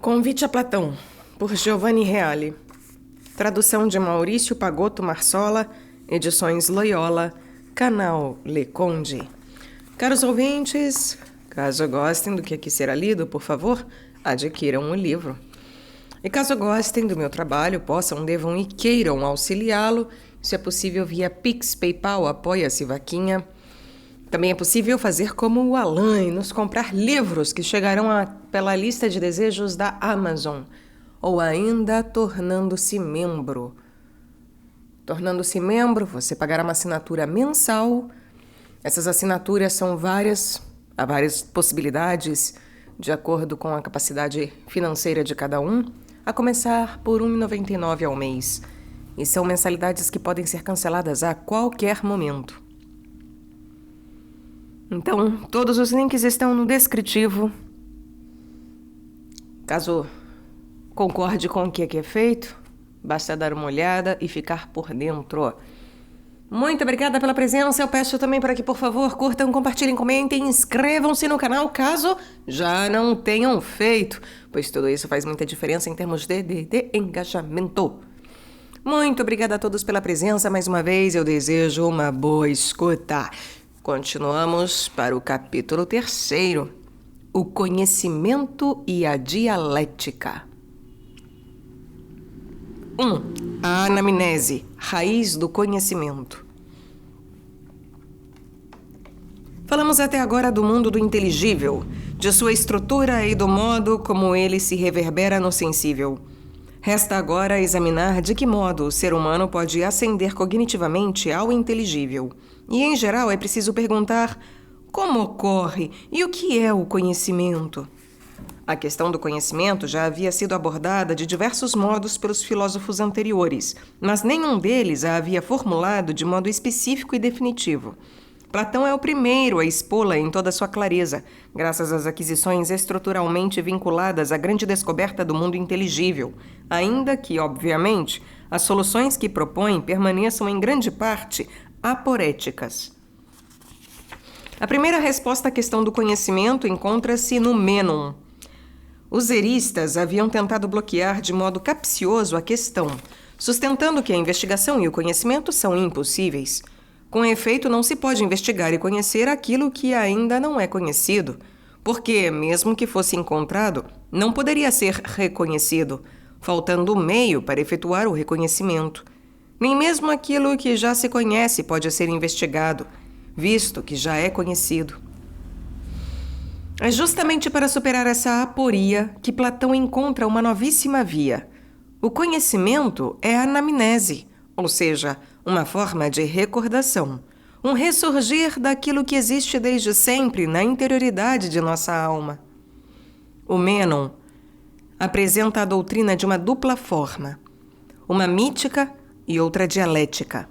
Convite a Platão, por Giovanni Reale. Tradução de Maurício Pagotto Marsola, edições Loyola, canal Le Conde. Caros ouvintes, caso gostem do que aqui será lido, por favor, adquiram o livro. E caso gostem do meu trabalho, possam, devam e queiram auxiliá-lo, se é possível via Pix, PayPal, Apoia-se, Vaquinha. Também é possível fazer como o Alan e nos comprar livros que chegarão pela lista de desejos da Amazon, ou ainda tornando-se membro. Tornando-se membro, você pagará uma assinatura mensal. Essas assinaturas são há várias possibilidades, de acordo com a capacidade financeira de cada um, a começar por R$ 1,99 ao mês. E são mensalidades que podem ser canceladas a qualquer momento. Então, todos os links estão no descritivo. Caso concorde com o que aqui é feito, basta dar uma olhada e ficar por dentro. Muito obrigada pela presença. Eu peço também para que, por favor, curtam, compartilhem, comentem, inscrevam-se no canal caso já não tenham feito, pois tudo isso faz muita diferença em termos de engajamento. Muito obrigada a todos pela presença. Mais uma vez, eu desejo uma boa escuta. Continuamos para o capítulo 3, o conhecimento e a dialética. 1. A anamnese, raiz do conhecimento. Falamos até agora do mundo do inteligível, de sua estrutura e do modo como ele se reverbera no sensível. Resta agora examinar de que modo o ser humano pode ascender cognitivamente ao inteligível. E, em geral, é preciso perguntar como ocorre e o que é o conhecimento. A questão do conhecimento já havia sido abordada de diversos modos pelos filósofos anteriores, mas nenhum deles a havia formulado de modo específico e definitivo. Platão é o primeiro a expô-la em toda sua clareza, graças às aquisições estruturalmente vinculadas à grande descoberta do mundo inteligível, ainda que, obviamente, as soluções que propõe permaneçam em grande parte aporéticas. A primeira resposta à questão do conhecimento encontra-se no Mênon. Os eristas haviam tentado bloquear de modo capcioso a questão, sustentando que a investigação e o conhecimento são impossíveis. Com efeito, não se pode investigar e conhecer aquilo que ainda não é conhecido, porque, mesmo que fosse encontrado, não poderia ser reconhecido, faltando o meio para efetuar o reconhecimento. Nem mesmo aquilo que já se conhece pode ser investigado, visto que já é conhecido. É justamente para superar essa aporia que Platão encontra uma novíssima via. O conhecimento é a anamnese, ou seja, uma forma de recordação, um ressurgir daquilo que existe desde sempre na interioridade de nossa alma. O Mênon apresenta a doutrina de uma dupla forma, uma mítica e outra dialética.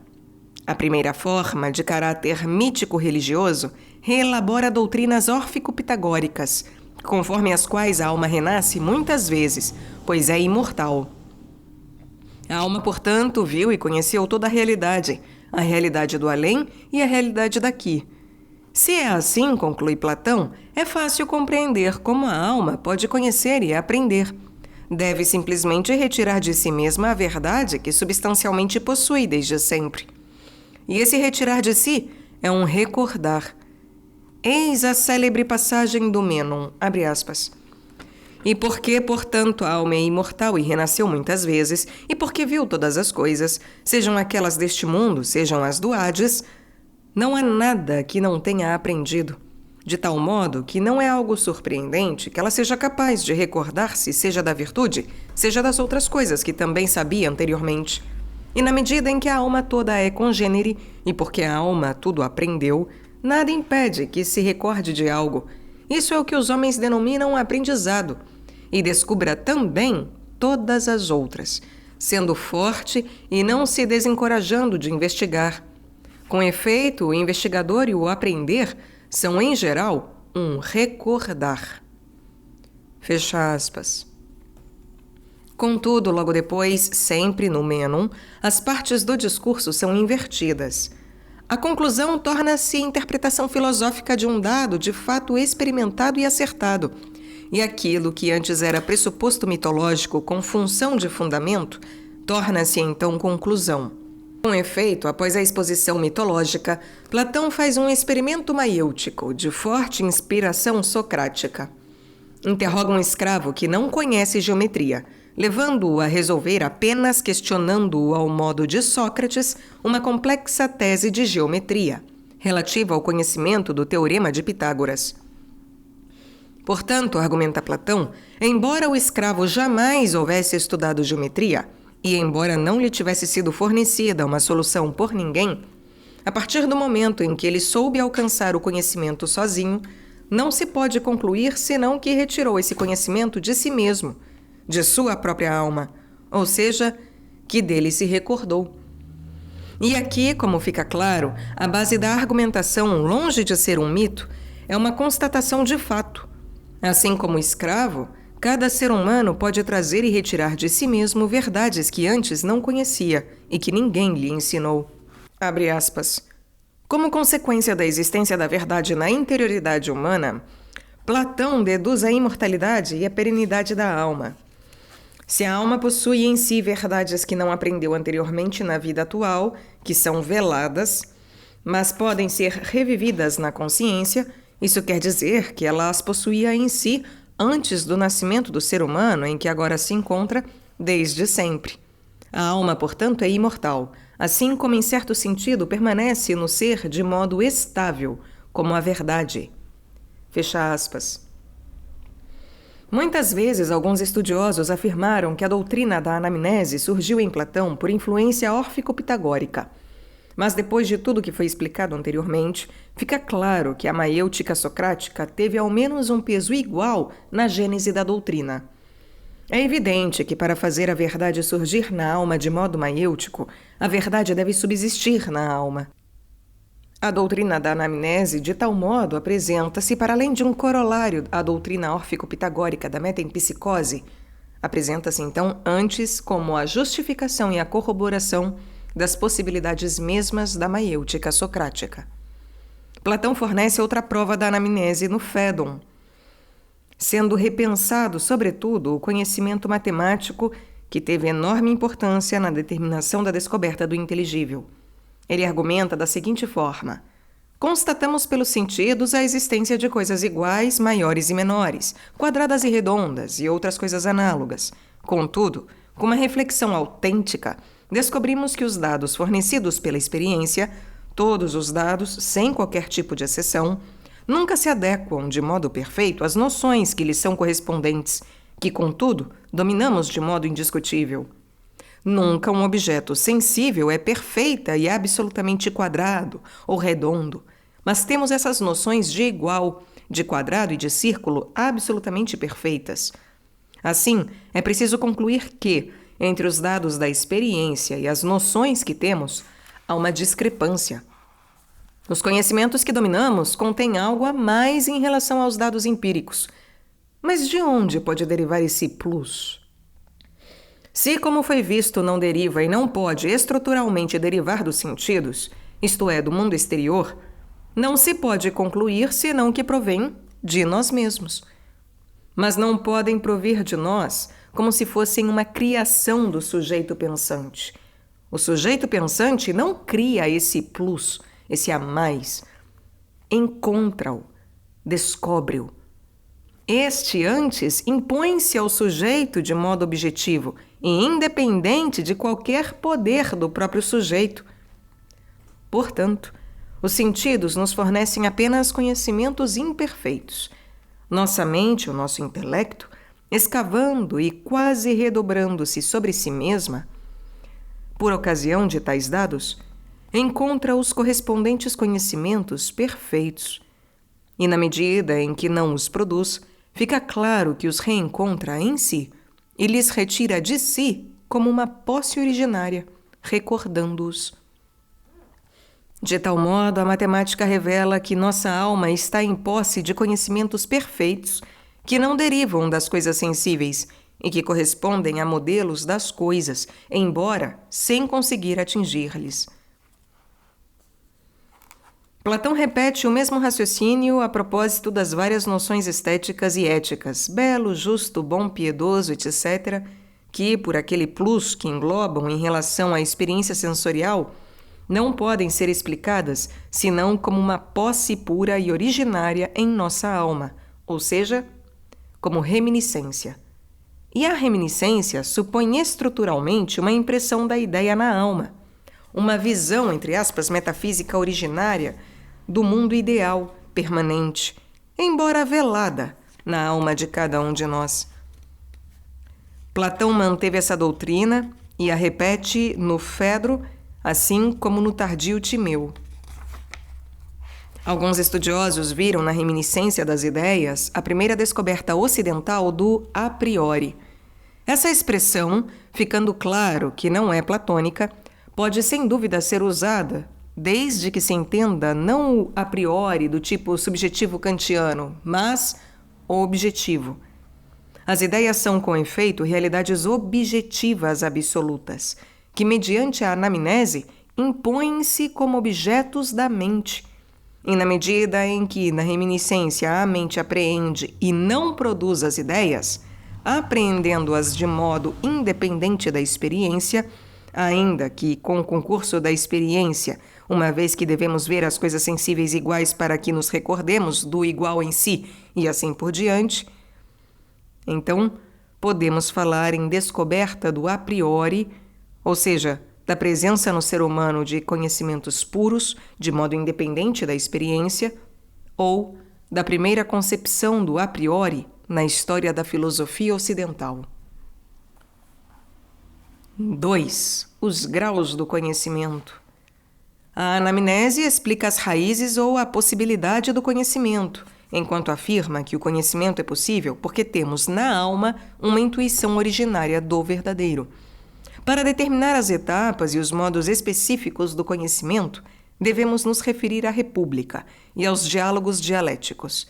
A primeira forma, de caráter mítico-religioso, reelabora doutrinas órfico-pitagóricas, conforme as quais a alma renasce muitas vezes, pois é imortal. A alma, portanto, viu e conheceu toda a realidade do além e a realidade daqui. Se é assim, conclui Platão, é fácil compreender como a alma pode conhecer e aprender. Deve simplesmente retirar de si mesma a verdade que substancialmente possui desde sempre. E esse retirar de si é um recordar. Eis a célebre passagem do Mênon, abre aspas. E porque, portanto, a alma é imortal e renasceu muitas vezes, e porque viu todas as coisas, sejam aquelas deste mundo, sejam as do Hades, não há nada que não tenha aprendido. De tal modo que não é algo surpreendente que ela seja capaz de recordar-se, seja da virtude, seja das outras coisas que também sabia anteriormente. E na medida em que a alma toda é congênere, e porque a alma tudo aprendeu, nada impede que se recorde de algo. Isso é o que os homens denominam aprendizado. E descubra também todas as outras, sendo forte e não se desencorajando de investigar. Com efeito, o investigador e o aprender são, em geral, um recordar. Fecha aspas. Contudo, logo depois, sempre no Mênon, as partes do discurso são invertidas. A conclusão torna-se interpretação filosófica de um dado de fato experimentado e acertado, e aquilo que antes era pressuposto mitológico com função de fundamento, torna-se então conclusão. Com efeito, após a exposição mitológica, Platão faz um experimento maiêutico de forte inspiração socrática. Interroga um escravo que não conhece geometria, levando-o a resolver apenas questionando-o ao modo de Sócrates uma complexa tese de geometria, relativa ao conhecimento do Teorema de Pitágoras. Portanto, argumenta Platão, embora o escravo jamais houvesse estudado geometria, e embora não lhe tivesse sido fornecida uma solução por ninguém, a partir do momento em que ele soube alcançar o conhecimento sozinho, não se pode concluir senão que retirou esse conhecimento de si mesmo, de sua própria alma, ou seja, que dele se recordou. E aqui, como fica claro, a base da argumentação, longe de ser um mito, é uma constatação de fato. Assim como o escravo, cada ser humano pode trazer e retirar de si mesmo verdades que antes não conhecia e que ninguém lhe ensinou. Abre aspas. Como consequência da existência da verdade na interioridade humana, Platão deduz a imortalidade e a perenidade da alma. Se a alma possui em si verdades que não aprendeu anteriormente na vida atual, que são veladas, mas podem ser revividas na consciência, isso quer dizer que ela as possuía em si antes do nascimento do ser humano em que agora se encontra desde sempre. A alma, portanto, é imortal, assim como em certo sentido permanece no ser de modo estável, como a verdade. Fecha aspas. Muitas vezes, alguns estudiosos afirmaram que a doutrina da anamnese surgiu em Platão por influência órfico-pitagórica. Mas depois de tudo que foi explicado anteriormente, fica claro que a maiêutica socrática teve ao menos um peso igual na gênese da doutrina. É evidente que para fazer a verdade surgir na alma de modo maiêutico, a verdade deve subsistir na alma. A doutrina da anamnese, de tal modo, apresenta-se, para além de um corolário à doutrina órfico-pitagórica da metempsicose, apresenta-se então antes como a justificação e a corroboração das possibilidades mesmas da maiêutica socrática. Platão fornece outra prova da anamnese no Fédon, sendo repensado, sobretudo, o conhecimento matemático que teve enorme importância na determinação da descoberta do inteligível. Ele argumenta da seguinte forma: constatamos pelos sentidos a existência de coisas iguais, maiores e menores, quadradas e redondas e outras coisas análogas. Contudo, com uma reflexão autêntica, descobrimos que os dados fornecidos pela experiência, todos os dados, sem qualquer tipo de exceção, nunca se adequam de modo perfeito às noções que lhes são correspondentes, que, contudo, dominamos de modo indiscutível. Nunca um objeto sensível é perfeita e absolutamente quadrado ou redondo, mas temos essas noções de igual, de quadrado e de círculo absolutamente perfeitas. Assim, é preciso concluir que, entre os dados da experiência e as noções que temos, há uma discrepância. Os conhecimentos que dominamos contêm algo a mais em relação aos dados empíricos. Mas de onde pode derivar esse plus? Se, como foi visto, não deriva e não pode estruturalmente derivar dos sentidos, isto é, do mundo exterior, não se pode concluir senão que provém de nós mesmos. Mas não podem provir de nós como se fossem uma criação do sujeito pensante. O sujeito pensante não cria esse plus, esse a mais. Encontra-o, descobre-o. Este antes impõe-se ao sujeito de modo objetivo e independente de qualquer poder do próprio sujeito. Portanto, os sentidos nos fornecem apenas conhecimentos imperfeitos. Nossa mente, o nosso intelecto, escavando e quase redobrando-se sobre si mesma, por ocasião de tais dados, encontra os correspondentes conhecimentos perfeitos. E na medida em que não os produz, fica claro que os reencontra em si e lhes retira de si como uma posse originária, recordando-os. De tal modo, a matemática revela que nossa alma está em posse de conhecimentos perfeitos que não derivam das coisas sensíveis e que correspondem a modelos das coisas, embora sem conseguir atingir-lhes. Platão repete o mesmo raciocínio a propósito das várias noções estéticas e éticas, belo, justo, bom, piedoso, etc., que, por aquele plus que englobam em relação à experiência sensorial, não podem ser explicadas senão como uma posse pura e originária em nossa alma, ou seja, como reminiscência. E a reminiscência supõe estruturalmente uma impressão da ideia na alma, uma visão, entre aspas, metafísica originária do mundo ideal, permanente, embora velada na alma de cada um de nós. Platão manteve essa doutrina e a repete no Fedro, assim como no tardio Timeu. Alguns estudiosos viram na reminiscência das ideias a primeira descoberta ocidental do a priori. Essa expressão, ficando claro que não é platônica, pode sem dúvida ser usada desde que se entenda não o a priori do tipo subjetivo kantiano, mas o objetivo. As ideias são, com efeito, realidades objetivas absolutas, que, mediante a anamnese, impõem-se como objetos da mente. E na medida em que, na reminiscência, a mente apreende e não produz as ideias, apreendendo-as de modo independente da experiência, ainda que com o concurso da experiência, uma vez que devemos ver as coisas sensíveis iguais para que nos recordemos do igual em si e assim por diante, então podemos falar em descoberta do a priori, ou seja, da presença no ser humano de conhecimentos puros, de modo independente da experiência, ou da primeira concepção do a priori na história da filosofia ocidental. 2. Os graus do conhecimento. A anamnese explica as raízes ou a possibilidade do conhecimento, enquanto afirma que o conhecimento é possível porque temos na alma uma intuição originária do verdadeiro. Para determinar as etapas e os modos específicos do conhecimento, devemos nos referir à República e aos diálogos dialéticos.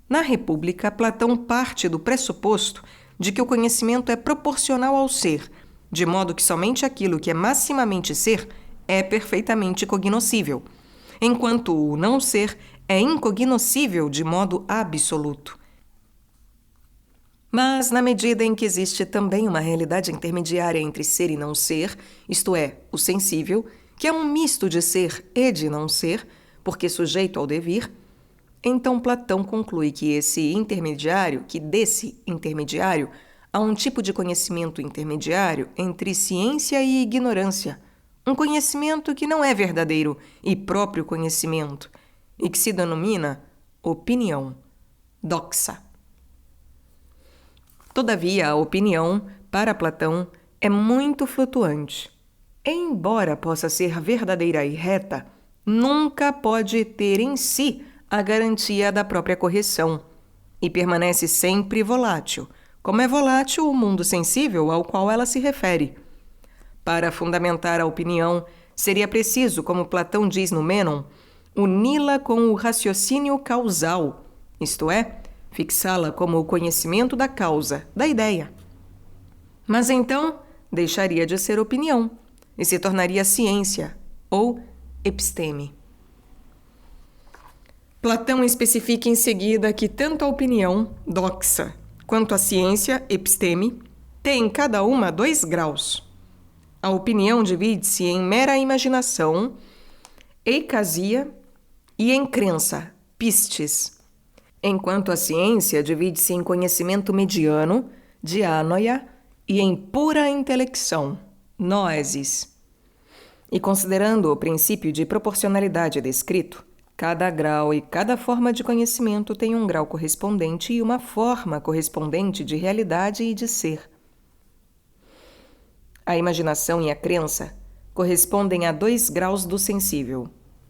Na República, Platão parte do pressuposto de que o conhecimento é proporcional ao ser, de modo que somente aquilo que é maximamente ser é perfeitamente cognoscível, enquanto o não ser é incognoscível de modo absoluto. Mas, na medida em que existe também uma realidade intermediária entre ser e não ser, isto é, o sensível, que é um misto de ser e de não ser, porque sujeito ao devir, então Platão conclui que desse intermediário, há um tipo de conhecimento intermediário entre ciência e ignorância, um conhecimento que não é verdadeiro e próprio conhecimento, e que se denomina opinião, doxa. Todavia, a opinião, para Platão, é muito flutuante. Embora possa ser verdadeira e reta, nunca pode ter em si a garantia da própria correção, e permanece sempre volátil, como é volátil o mundo sensível ao qual ela se refere. Para fundamentar a opinião, seria preciso, como Platão diz no Mênon, uni-la com o raciocínio causal, isto é, fixá-la como o conhecimento da causa, da ideia. Mas então deixaria de ser opinião e se tornaria ciência, ou episteme. Platão especifica em seguida que tanto a opinião, doxa, quanto a ciência, episteme, têm cada uma 2 graus. A opinião divide-se em mera imaginação, eicasia, e em crença, pistes, enquanto a ciência divide-se em conhecimento mediano, dianoia, e em pura intelecção, noesis. E considerando o princípio de proporcionalidade descrito, cada grau e cada forma de conhecimento tem um grau correspondente e uma forma correspondente de realidade e de ser. A imaginação e a crença correspondem a 2 graus do sensível,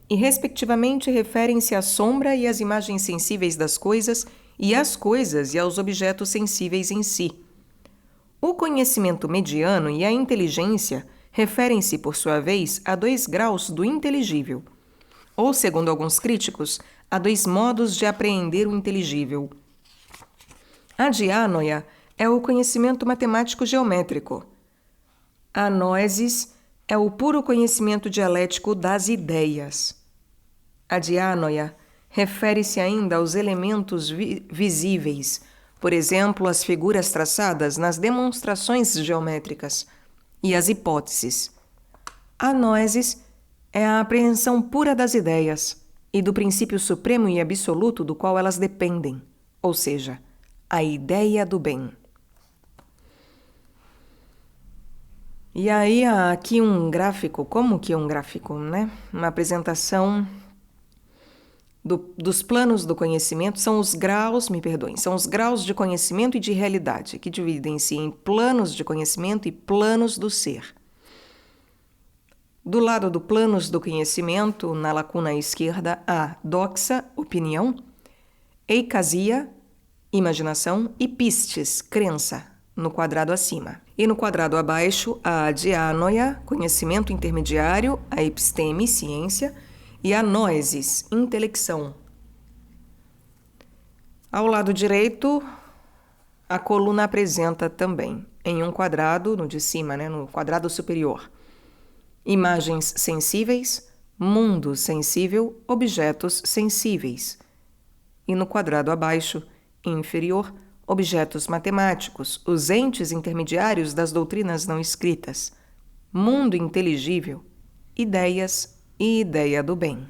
e respectivamente referem-se à sombra e às imagens sensíveis das coisas e às coisas e aos objetos sensíveis em si. O conhecimento mediano e a inteligência referem-se, por sua vez, a 2 graus do inteligível, ou, segundo alguns críticos, a 2 modos de apreender o inteligível. A dianoia é o conhecimento matemático geométrico. A noesis é o puro conhecimento dialético das ideias. A dianoia refere-se ainda aos elementos visíveis, por exemplo, as figuras traçadas nas demonstrações geométricas e as hipóteses. A noesis é a apreensão pura das ideias e do princípio supremo e absoluto do qual elas dependem, ou seja, a ideia do bem. E aí há aqui um gráfico, como que um gráfico, né? Uma apresentação dos planos do conhecimento, são os graus, me perdoem, são os graus de conhecimento e de realidade, que dividem-se em planos de conhecimento e planos do ser. Do lado do planos do conhecimento, na lacuna esquerda, há doxa, opinião, eikasia, imaginação, e pistes, crença, no quadrado acima. E no quadrado abaixo, há dianoia, conhecimento intermediário, a episteme, ciência, e a noesis, intelecção. Ao lado direito, a coluna apresenta também, em um quadrado, no de cima, no quadrado superior, imagens sensíveis, mundo sensível, objetos sensíveis. E no quadrado abaixo, inferior, objetos matemáticos, os entes intermediários das doutrinas não escritas, mundo inteligível, ideias e ideia do bem.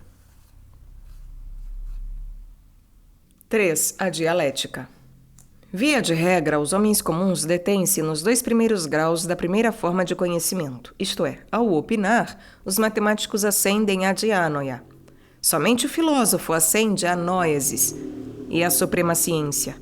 3. A dialética. Via de regra, os homens comuns detêm-se nos 2 primeiros graus da primeira forma de conhecimento, isto é, ao opinar, os matemáticos ascendem à dianoia. Somente o filósofo ascende à noesis e à suprema ciência.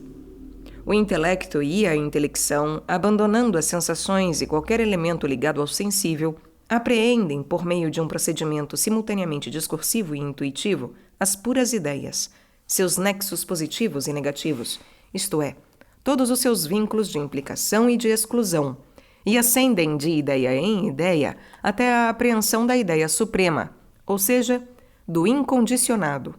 O intelecto e a intelecção, abandonando as sensações e qualquer elemento ligado ao sensível, apreendem, por meio de um procedimento simultaneamente discursivo e intuitivo, as puras ideias, seus nexos positivos e negativos, isto é, todos os seus vínculos de implicação e de exclusão, e ascendem de ideia em ideia até a apreensão da ideia suprema, ou seja, do incondicionado.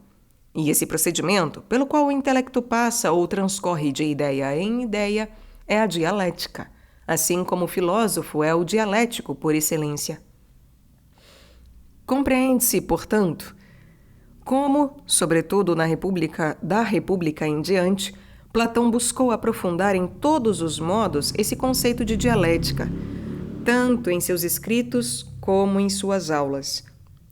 E esse procedimento, pelo qual o intelecto passa ou transcorre de ideia em ideia, é a dialética, assim como o filósofo é o dialético por excelência. Compreende-se, portanto, como, sobretudo da República em diante, Platão buscou aprofundar em todos os modos esse conceito de dialética, tanto em seus escritos como em suas aulas.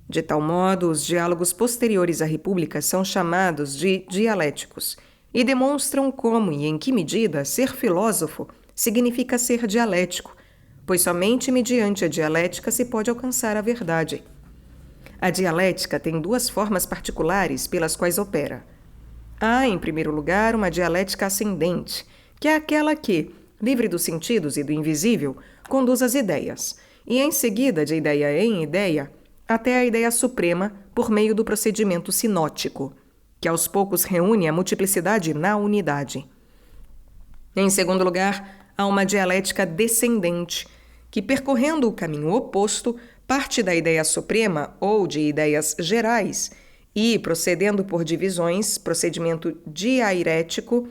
De tal modo, os diálogos posteriores à República são chamados de dialéticos e demonstram como e em que medida ser filósofo significa ser dialético, pois somente mediante a dialética se pode alcançar a verdade. A dialética tem 2 formas particulares pelas quais opera. Há, em primeiro lugar, uma dialética ascendente, que é aquela que, livre dos sentidos e do invisível, conduz às ideias, e em seguida, de ideia em ideia, até a ideia suprema por meio do procedimento sinótico, que aos poucos reúne a multiplicidade na unidade. Em segundo lugar, há uma dialética descendente, que, percorrendo o caminho oposto, parte da ideia suprema ou de ideias gerais e, procedendo por divisões, procedimento diairético,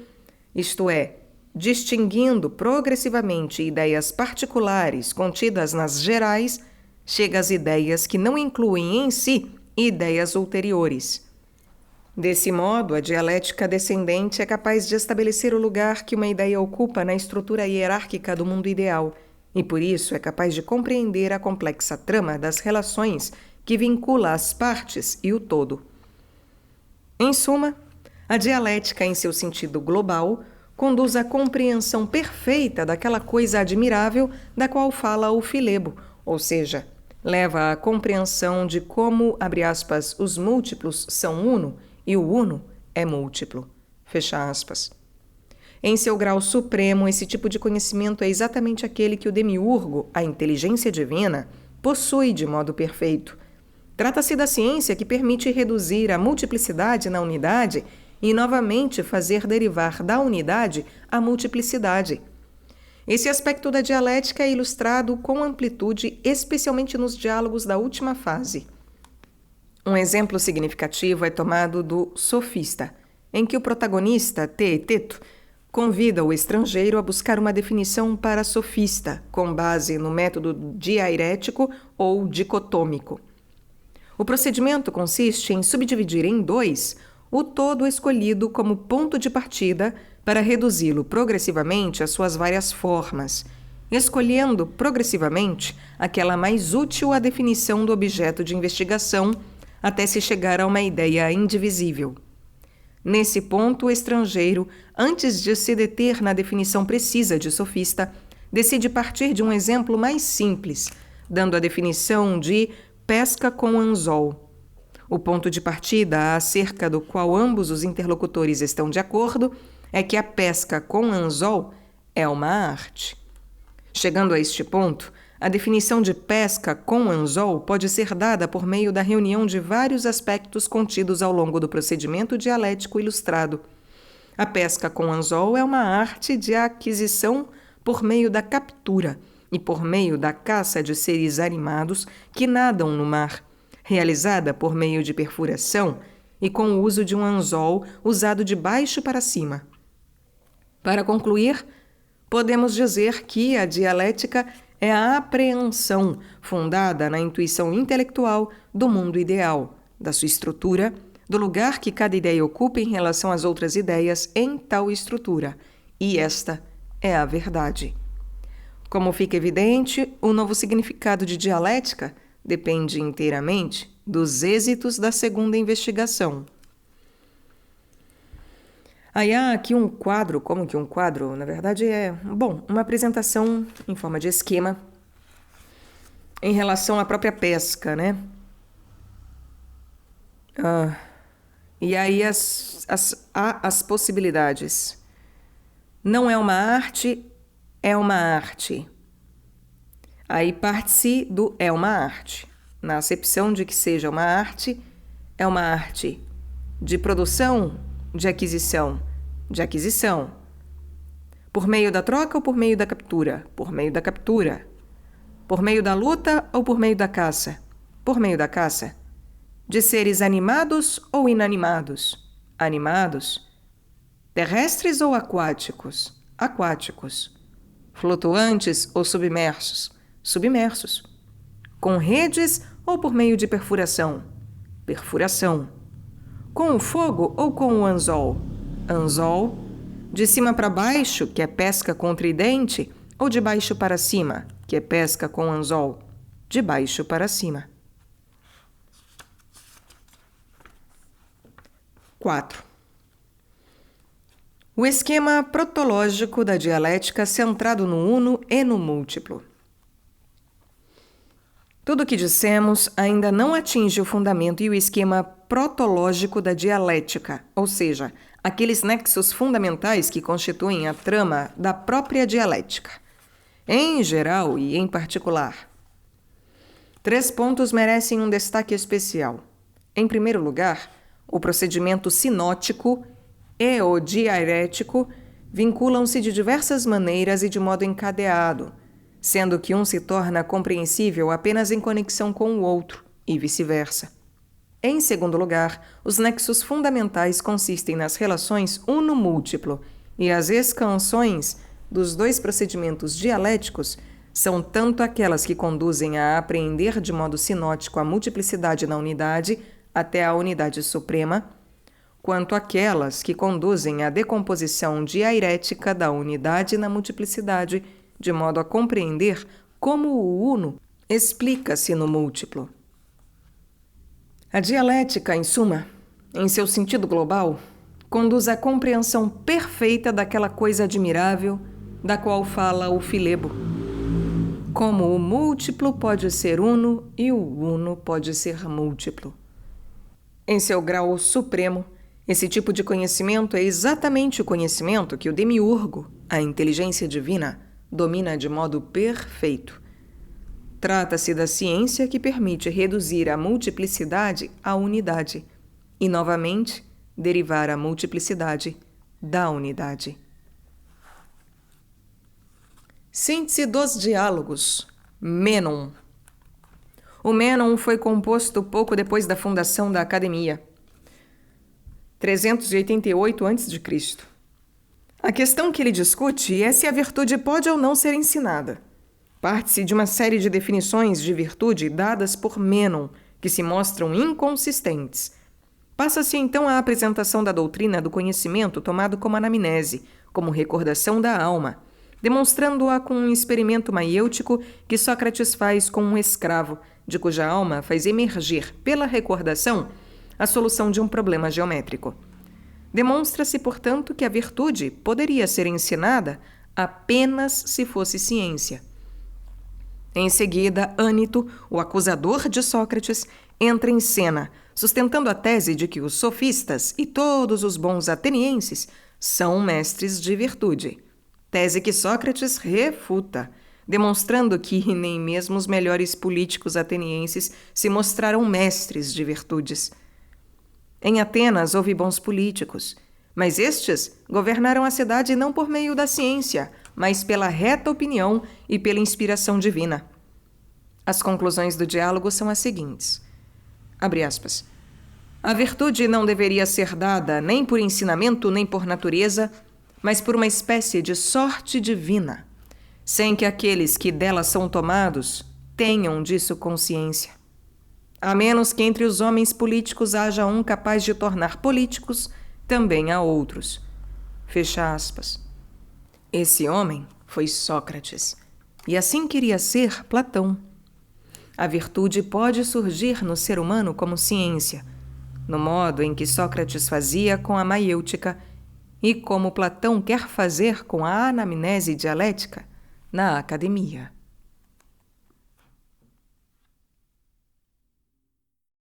isto é, distinguindo progressivamente ideias particulares contidas nas gerais, chega às ideias que não incluem em si ideias ulteriores. Desse modo, a dialética descendente é capaz de estabelecer o lugar que uma ideia ocupa na estrutura hierárquica do mundo ideal, e por isso é capaz de compreender a complexa trama das relações que vincula as partes e o todo. Em suma, a dialética, em seu sentido global, conduz à compreensão perfeita daquela coisa admirável da qual fala o Filebo, ou seja, leva à compreensão de como, abre aspas, os múltiplos são uno e o uno é múltiplo, fecha aspas. Em seu grau supremo, esse tipo de conhecimento é exatamente aquele que o demiurgo, a inteligência divina, possui de modo perfeito. Trata-se da ciência que permite reduzir a multiplicidade na unidade e novamente fazer derivar da unidade a multiplicidade. Esse aspecto da dialética é ilustrado com amplitude, especialmente nos diálogos da última fase. Um exemplo significativo é tomado do Sofista, em que o protagonista, Teeteto, convida o estrangeiro a buscar uma definição para sofista, com base no método diairético ou dicotômico. O procedimento consiste em subdividir em dois o todo escolhido como ponto de partida para reduzi-lo progressivamente às suas várias formas, escolhendo progressivamente aquela mais útil à definição do objeto de investigação até se chegar a uma ideia indivisível. Nesse ponto, o estrangeiro, antes de se deter na definição precisa de sofista, decide partir de um exemplo mais simples, dando a definição de pesca com anzol. O ponto de partida acerca do qual ambos os interlocutores estão de acordo é que a pesca com anzol é uma arte. Chegando a este ponto, a definição de pesca com anzol pode ser dada por meio da reunião de vários aspectos contidos ao longo do procedimento dialético ilustrado. A pesca com anzol é uma arte de aquisição por meio da captura e por meio da caça de seres animados que nadam no mar, realizada por meio de perfuração e com o uso de um anzol usado de baixo para cima. Para concluir, podemos dizer que a dialética é a apreensão fundada na intuição intelectual do mundo ideal, da sua estrutura, do lugar que cada ideia ocupa em relação às outras ideias em tal estrutura, e esta é a verdade. Como fica evidente, o novo significado de dialética depende inteiramente dos êxitos da segunda investigação. Aí há aqui um quadro, como que um quadro? Na verdade uma apresentação em forma de esquema em relação à própria pesca, né? E aí há as possibilidades. Não é uma arte, é uma arte. Aí parte-se do é uma arte. Na acepção de que seja uma arte, é uma arte de produção, de aquisição. Por meio da troca ou por meio da captura? Por meio da captura. Por meio da luta ou por meio da caça? Por meio da caça. De seres animados ou inanimados? Animados. Terrestres ou aquáticos? Aquáticos. Flutuantes ou submersos? Submersos. Com redes ou por meio de perfuração? Perfuração. Com o fogo ou com o anzol? Anzol. De cima para baixo, que é pesca com tridente, ou de baixo para cima, que é pesca com anzol? De baixo para cima. 4. O esquema protológico da dialética centrado no uno e no múltiplo. Tudo o que dissemos ainda não atinge o fundamento e o esquema protológico da dialética, ou seja, aqueles nexos fundamentais que constituem a trama da própria dialética, em geral e em particular. 3 pontos merecem um destaque especial. Em primeiro lugar, o procedimento sinótico e o diarético vinculam-se de diversas maneiras e de modo encadeado, sendo que um se torna compreensível apenas em conexão com o outro, e vice-versa. Em segundo lugar, os nexos fundamentais consistem nas relações uno-múltiplo, e as escansões dos 2 procedimentos dialéticos são tanto aquelas que conduzem a apreender de modo sinótico a multiplicidade na unidade até a unidade suprema, quanto aquelas que conduzem à decomposição diarética da unidade na multiplicidade, de modo a compreender como o uno explica-se no múltiplo. A dialética, em suma, em seu sentido global, conduz à compreensão perfeita daquela coisa admirável da qual fala o Filebo. Como o múltiplo pode ser uno e o uno pode ser múltiplo. Em seu grau supremo, esse tipo de conhecimento é exatamente o conhecimento que o demiurgo, a inteligência divina, domina de modo perfeito. Trata-se da ciência que permite reduzir a multiplicidade à unidade e, novamente, derivar a multiplicidade da unidade. Síntese dos diálogos. Mênon. O Mênon foi composto pouco depois da fundação da Academia, 388 a.C. A questão que ele discute é se a virtude pode ou não ser ensinada. Parte-se de uma série de definições de virtude dadas por Mênon, que se mostram inconsistentes. Passa-se então à apresentação da doutrina do conhecimento tomado como anamnese, como recordação da alma, demonstrando-a com um experimento maiêutico que Sócrates faz com um escravo, de cuja alma faz emergir, pela recordação, a solução de um problema geométrico. Demonstra-se, portanto, que a virtude poderia ser ensinada apenas se fosse ciência. Em seguida, Ânito, o acusador de Sócrates, entra em cena, sustentando a tese de que os sofistas e todos os bons atenienses são mestres de virtude. Tese que Sócrates refuta, demonstrando que nem mesmo os melhores políticos atenienses se mostraram mestres de virtudes. Em Atenas houve bons políticos, mas estes governaram a cidade não por meio da ciência, mas pela reta opinião e pela inspiração divina. As conclusões do diálogo são as seguintes. Abre aspas. A virtude não deveria ser dada nem por ensinamento nem por natureza, mas por uma espécie de sorte divina, sem que aqueles que dela são tomados tenham disso consciência. A menos que entre os homens políticos haja um capaz de tornar políticos, também há outros. Fecha aspas. Esse homem foi Sócrates, e assim queria ser Platão. A virtude pode surgir no ser humano como ciência, no modo em que Sócrates fazia com a maiêutica e como Platão quer fazer com a anamnese dialética na academia.